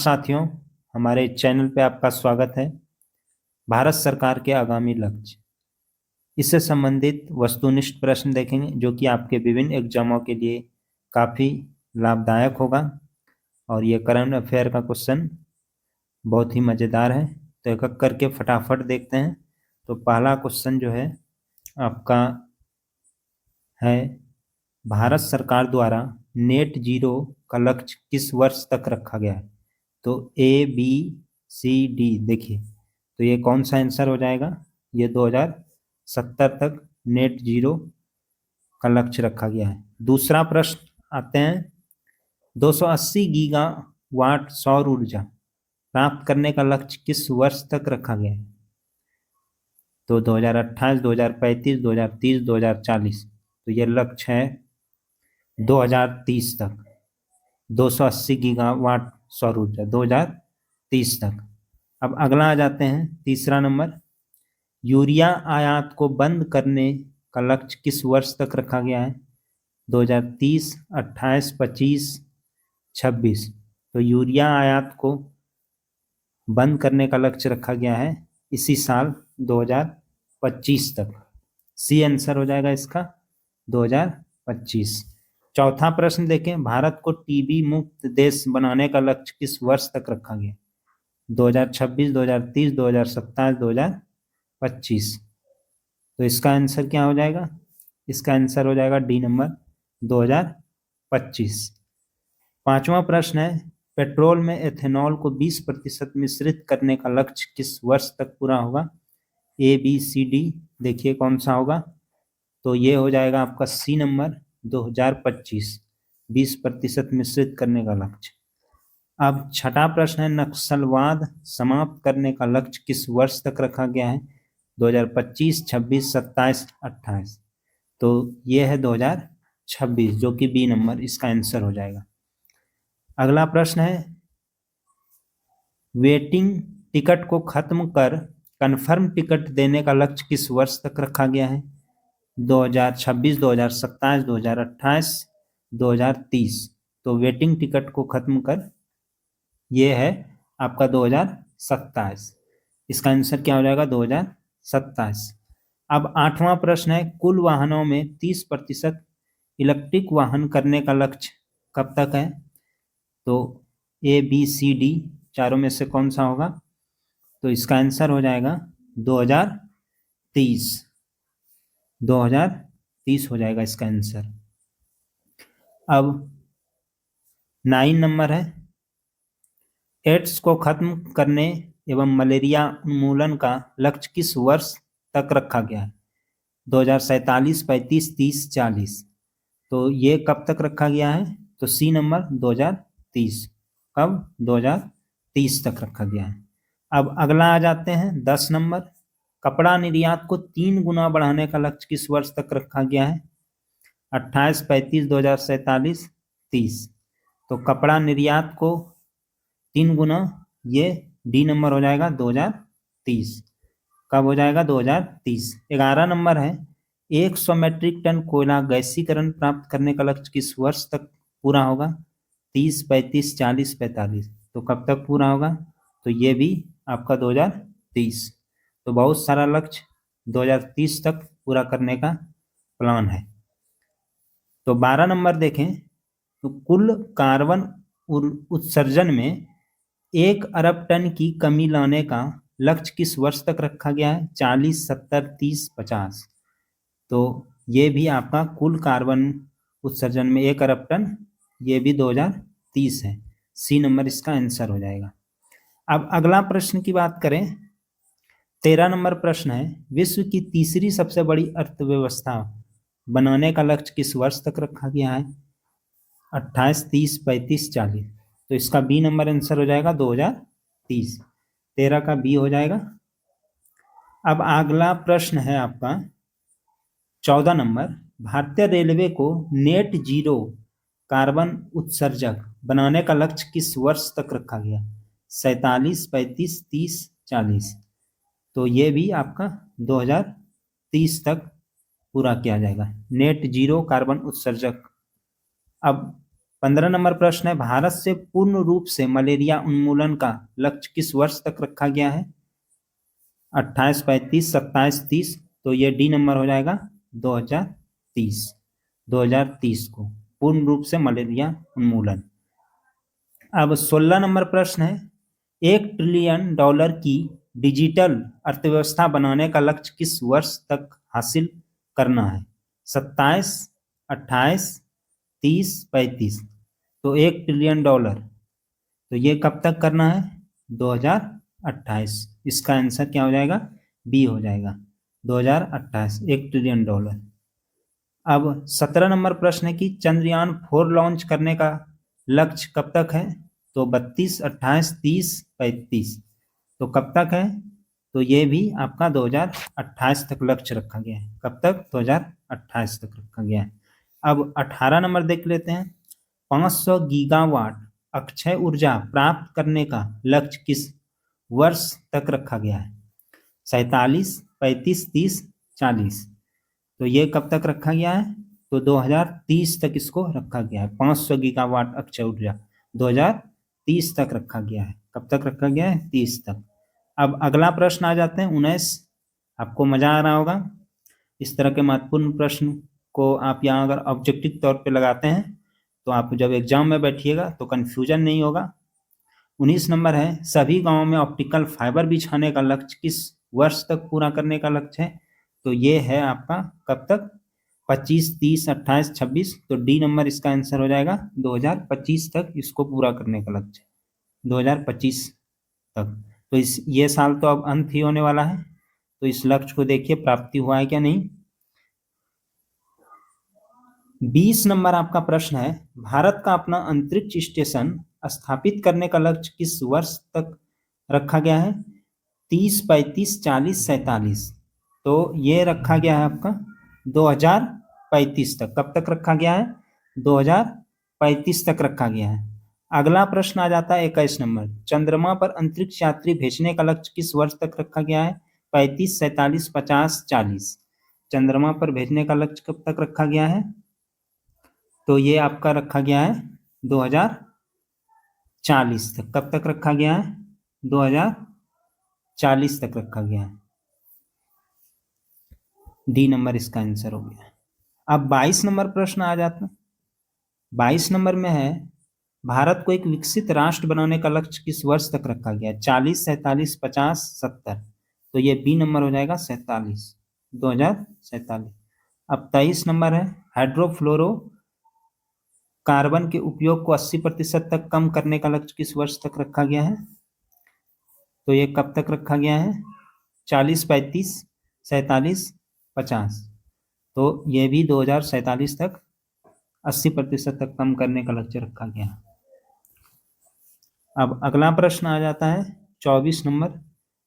साथियों, हमारे चैनल पे आपका स्वागत है। भारत सरकार के आगामी लक्ष्य, इससे संबंधित वस्तुनिष्ठ प्रश्न देखेंगे जो कि आपके विभिन्न एग्जामों के लिए काफ़ी लाभदायक होगा। और ये करंट अफेयर का क्वेश्चन बहुत ही मज़ेदार है, तो एक एक करके फटाफट देखते हैं। तो पहला क्वेश्चन जो है आपका है, भारत सरकार द्वारा नेट जीरो का लक्ष्य किस वर्ष तक रखा गया है? तो ABCD देखिए, तो ये कौन सा आंसर हो जाएगा? ये 2070 तक नेट जीरो का लक्ष्य रखा गया है। दूसरा प्रश्न आते हैं, 280 गीगावाट सौर ऊर्जा प्राप्त करने का लक्ष्य किस वर्ष तक रखा गया है? तो 2028, 2035, 2030, 2040। तो ये लक्ष्य है 2030 तक। 280 गीगावाट सौर ऊर्जा 2030 तक। अब अगला आ जाते हैं, तीसरा नंबर, यूरिया आयात को बंद करने का लक्ष्य किस वर्ष तक रखा गया है? 2030, 28, 25, 26। तो यूरिया आयात को बंद करने का लक्ष्य रखा गया है इसी साल 2025 तक। सी आंसर हो जाएगा इसका 2025। चौथा प्रश्न देखें, भारत को टीबी मुक्त देश बनाने का लक्ष्य किस वर्ष तक रखा गया? 2026, 2030, 2027, 2025। तो इसका आंसर क्या हो जाएगा? इसका आंसर हो जाएगा डी नंबर 2025। पांचवा प्रश्न है, पेट्रोल में एथेनॉल को 20% मिश्रित करने का लक्ष्य किस वर्ष तक पूरा होगा? ABCD देखिए कौन सा होगा? तो ये हो जाएगा आपका सी नंबर 2025, 20% मिश्रित करने का लक्ष्य। अब छठा प्रश्न है, नक्सलवाद समाप्त करने का लक्ष्य किस वर्ष तक रखा गया है? 2025, 26, 27, 28। तो ये है 2026, जो कि बी नंबर इसका आंसर हो जाएगा। अगला प्रश्न है, वेटिंग टिकट को खत्म कर कन्फर्म टिकट देने का लक्ष्य किस वर्ष तक रखा गया है? 2026, 2027, 2028, 2030। तो वेटिंग टिकट को खत्म कर ये है आपका 2027। इसका आंसर क्या हो जाएगा? 2027। अब आठवां प्रश्न है, कुल वाहनों में 30% इलेक्ट्रिक वाहन करने का लक्ष्य कब तक है? तो ABCD चारों में से कौन सा होगा? तो इसका आंसर हो जाएगा 2030। 2030 हो जाएगा इसका आंसर। अब 9 नंबर है, एड्स को खत्म करने एवं मलेरिया उन्मूलन का लक्ष्य किस वर्ष तक रखा गया है? 2047, 35, 30, 40। तो ये कब तक रखा गया है? तो सी नंबर 2030। कब? 2030 तक रखा गया है। अब अगला आ जाते हैं 10 नंबर, कपड़ा निर्यात को 3 गुना बढ़ाने का लक्ष्य किस वर्ष तक रखा गया है? 28, 35, 2047, 30। तो कपड़ा निर्यात को 3 गुना, ये डी नंबर हो जाएगा 2030। कब हो जाएगा? 2030। 11 नंबर है, 100 मीट्रिक टन कोयला गैसीकरण प्राप्त करने का लक्ष्य किस वर्ष तक पूरा होगा? 30, 35, 40, 45। तो कब तक पूरा होगा? तो ये भी आपका 2030। तो बहुत सारा लक्ष्य 2030 तक पूरा करने का प्लान है। तो 12 नंबर देखें, तो कुल कार्बन उत्सर्जन में 1 अरब टन की कमी लाने का लक्ष्य किस वर्ष तक रखा गया है? 40, 70, 30, 50। तो ये भी आपका कुल कार्बन उत्सर्जन में 1 अरब टन, ये भी 2030 है। सी नंबर इसका आंसर हो जाएगा। अब अगला प्रश्न की बात करें, 13 नंबर प्रश्न है, विश्व की तीसरी सबसे बड़ी अर्थव्यवस्था बनाने का लक्ष्य किस वर्ष तक रखा गया है? 28, 30, 35, 40। तो इसका बी नंबर आंसर हो जाएगा 2030। 13 का बी हो जाएगा। अब अगला प्रश्न है आपका 14 नंबर, भारतीय रेलवे को नेट जीरो कार्बन उत्सर्जक बनाने का लक्ष्य किस वर्ष तक रखा गया? 47, 35, 30, 40। तो ये भी आपका 2030 तक पूरा किया जाएगा, नेट जीरो कार्बन उत्सर्जक। अब 15 नंबर प्रश्न है, भारत से पूर्ण रूप से मलेरिया उन्मूलन का लक्ष्य किस वर्ष तक रखा गया है? 28, 35, 27, 30। तो ये डी नंबर हो जाएगा 2030। 2030 को पूर्ण रूप से मलेरिया उन्मूलन। अब 16 नंबर प्रश्न है, $1 ट्रिलियन की डिजिटल अर्थव्यवस्था बनाने का लक्ष्य किस वर्ष तक हासिल करना है? 27, 28, 30, 35। तो $1 ट्रिलियन, तो ये कब तक करना है? 2028। इसका आंसर क्या हो जाएगा? बी हो जाएगा, 2028, $1 ट्रिलियन। अब 17 नंबर प्रश्न है कि चंद्रयान 4 लॉन्च करने का लक्ष्य कब तक है? तो 32, 28, 30, 35। तो कब तक है? तो ये भी आपका 2028 तक लक्ष्य रखा गया है। कब तक? 2028 तक रखा गया है। अब 18 नंबर देख लेते हैं, 500 गीगावाट अक्षय ऊर्जा प्राप्त करने का लक्ष्य किस वर्ष तक रखा गया है? 47, 35, 30, 40। तो ये कब तक रखा गया है? तो 2030 तक इसको रखा गया है। 500 गीगावाट अक्षय ऊर्जा 2030 तक रखा गया है। कब तक रखा गया है? 30 तक। अब अगला प्रश्न आ जाते हैं 19। आपको मजा आ रहा होगा। इस तरह के महत्वपूर्ण प्रश्न को आप यहाँ अगर ऑब्जेक्टिव तौर पे लगाते हैं तो आप जब एग्जाम में बैठिएगा तो कन्फ्यूजन नहीं होगा। 19 नंबर है, सभी गांवों में ऑप्टिकल फाइबर बिछाने का लक्ष्य किस वर्ष तक पूरा करने का लक्ष्य है? तो ये है आपका कब तक? 25, 30, 28, 26। तो डी नंबर इसका आंसर हो जाएगा 2025 तक इसको पूरा करने का लक्ष्य, 2025 तक। तो ये साल तो अब अंत ही होने वाला है, तो इस लक्ष्य को देखिए प्राप्ति हुआ है क्या नहीं। 20 नंबर आपका प्रश्न है, भारत का अपना अंतरिक्ष स्टेशन स्थापित करने का लक्ष्य किस वर्ष तक रखा गया है? 30, 35, 40, 47। तो ये रखा गया है आपका 2035 तक। कब तक रखा गया है? 2035 तक रखा गया है। अगला प्रश्न आ जाता है 21 नंबर, चंद्रमा पर अंतरिक्ष यात्री भेजने का लक्ष्य किस वर्ष तक रखा गया है? 35, 47, 50, 40। चंद्रमा पर भेजने का लक्ष्य कब तक रखा गया है? तो ये आपका रखा गया है 2040 तक। कब तक रखा गया है? 2040 तक रखा गया है। डी नंबर इसका आंसर हो गया। अब 22 नंबर प्रश्न आ जाता है। 22 नंबर में है, भारत को एक विकसित राष्ट्र बनाने का लक्ष्य किस वर्ष तक रखा गया है? 40, 47, 50, 70। तो ये बी नंबर हो जाएगा 47, 2047। अब 23 नंबर है, हाइड्रोफ्लोरो कार्बन के उपयोग को 80% तक कम करने का लक्ष्य किस वर्ष तक रखा गया है? तो ये कब तक रखा गया है? 40, 35, 47, 50। तो ये भी 2047 तक 80% तक कम करने का लक्ष्य रखा गया है। अब अगला प्रश्न आ जाता है 24 नंबर,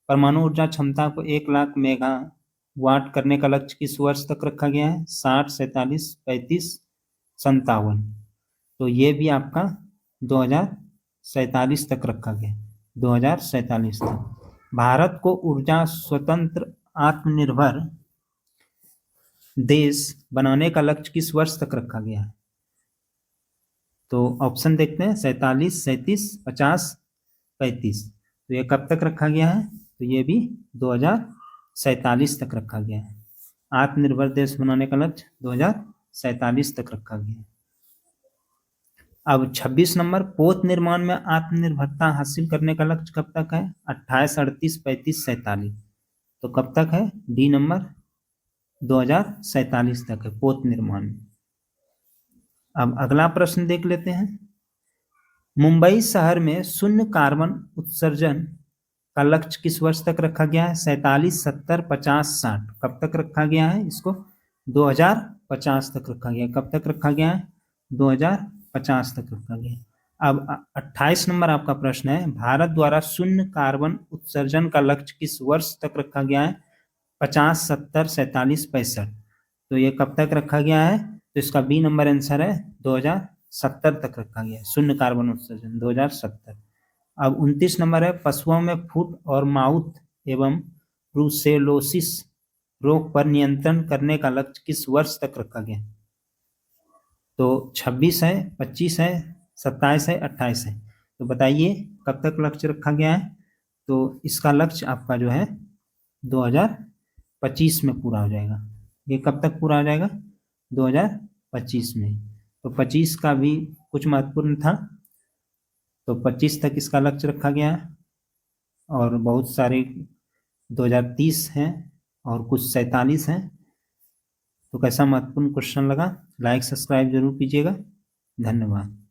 परमाणु ऊर्जा क्षमता को 1 लाख मेगावाट करने का लक्ष्य किस वर्ष तक रखा गया है? 60, 47, 35, 57। तो ये भी आपका 2047 तक रखा गया, 2047 तक। भारत को ऊर्जा स्वतंत्र आत्मनिर्भर देश बनाने का लक्ष्य किस वर्ष तक रखा गया है? तो ऑप्शन देखते हैं, 47, 37, 50, 35। तो ये कब तक रखा गया है? तो ये भी 2047 तक रखा गया है। आत्मनिर्भर देश बनाने का लक्ष्य 2047 तक रखा गया है। अब 26 नंबर, पोत निर्माण में आत्मनिर्भरता हासिल करने का लक्ष्य कब तक है? 28, 38, 35, 47। तो कब तक है? डी नंबर 2047 तक है पोत निर्माण में। अब अगला प्रश्न देख लेते हैं, मुंबई शहर में शून्य कार्बन उत्सर्जन का लक्ष्य किस वर्ष तक रखा गया है? 47, 70, 50, 60। कब तक रखा गया है इसको? 2050 तक रखा गया। कब तक रखा गया है? 2050 तक रखा गया। अब 28 नंबर आपका प्रश्न है, भारत द्वारा शून्य कार्बन उत्सर्जन का लक्ष्य किस वर्ष तक रखा गया है? 50, 70, 47, 65। तो ये कब तक रखा गया है? तो इसका बी नंबर आंसर है 2070 तक रखा गया है शून्य कार्बन उत्सर्जन, 2070। अब 29 नंबर है, पशुओं में फुट और माउथ एवं ब्रुसेलोसिस रोग पर नियंत्रण करने का लक्ष्य किस वर्ष तक रखा गया? तो 26 है, 25 है, 27 है, 28 है। तो बताइए कब तक लक्ष्य रखा गया है? तो इसका लक्ष्य आपका जो है 2025 में पूरा हो जाएगा। ये कब तक पूरा हो जाएगा? 2025 में। तो 25 का भी कुछ महत्वपूर्ण था, तो 25 तक इसका लक्ष्य रखा गया है। और बहुत सारे 2030 हैं और कुछ 47 हैं। तो कैसा महत्वपूर्ण क्वेश्चन लगा? लाइक सब्सक्राइब जरूर कीजिएगा। धन्यवाद।